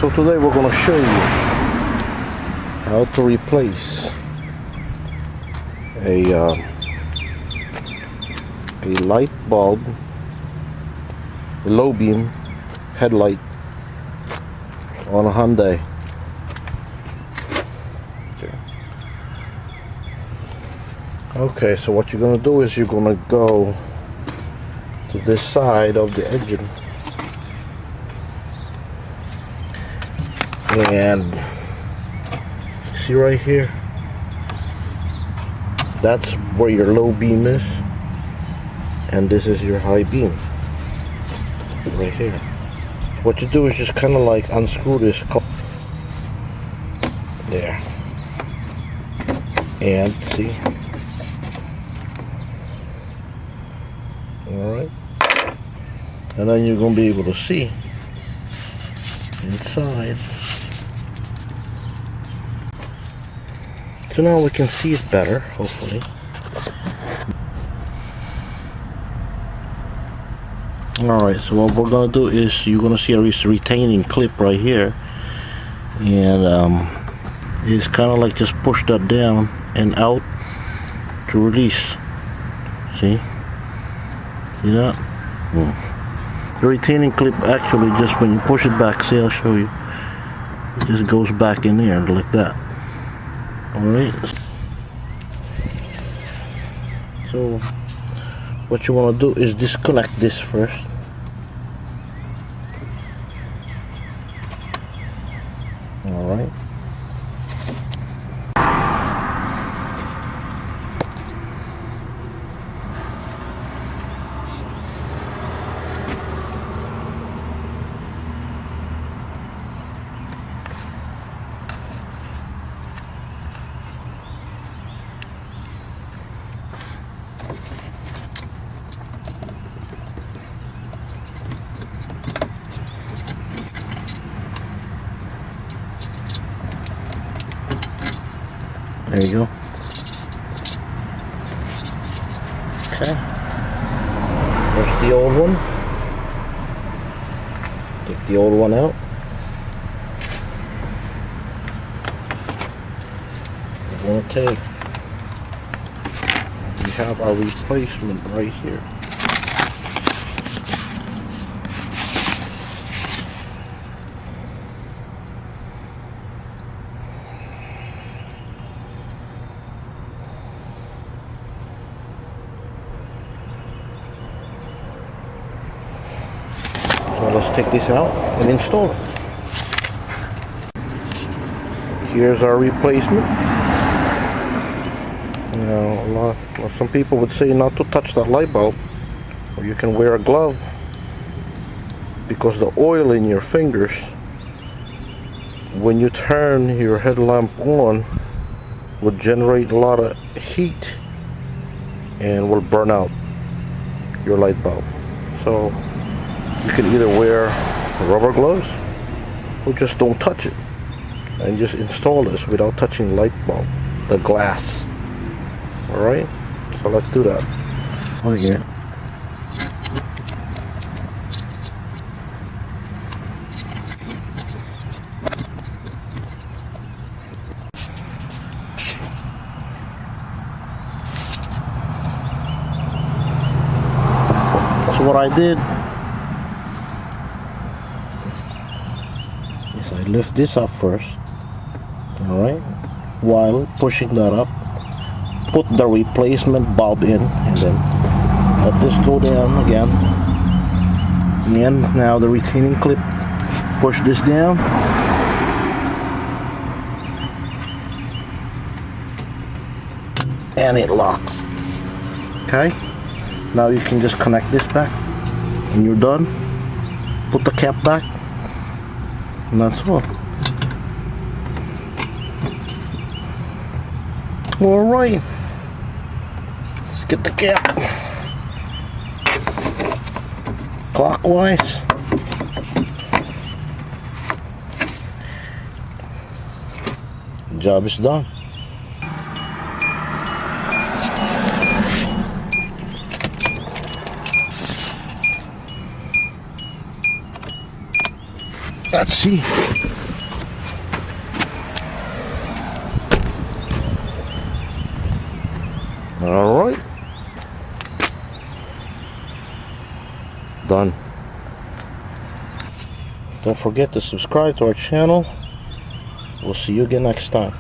So today we're going to show you how to replace a light bulb, a low beam headlight on a Hyundai. Okay, so what you're going to do is you're going to go to this side of the engine and see right here, that's where your low beam is, and this is your high beam right here. What you do is just kind of like unscrew this there, and see, alright, and then you're going to be able to see inside. So now we can see it better, hopefully. Alright, so what we're going to do is you're going to see a retaining clip right here, and it's kind of like just push that down and out to release. See that? The retaining clip actually, just when you push it back, see, I'll show you, it just goes back in there like that. Alright, so what you want to do is disconnect this first. Alright, there you go. Okay, there's the old one. Take the old one out. We're going to take, we have our replacement right here. So let's take this out and install it. Here's our replacement. You know, some people would say not to touch that light bulb, or you can wear a glove, because the oil in your fingers, when you turn your headlamp on, will generate a lot of heat and will burn out your light bulb. So you can either wear rubber gloves or just don't touch it and just install this without touching the light bulb, the glass. Alright, so let's do that. Oh yeah. So what I did is I lift this up first, alright, while pushing that up, put the replacement bulb in, and then let this go down again, and now the retaining clip, push this down, and it locks. Okay, now you can just connect this back and you're done. Put the cap back, and that's all. Alright, let's get the cap clockwise. Job is done. Let's see. All right. Done. Don't forget to subscribe to our channel. We'll see you again next time.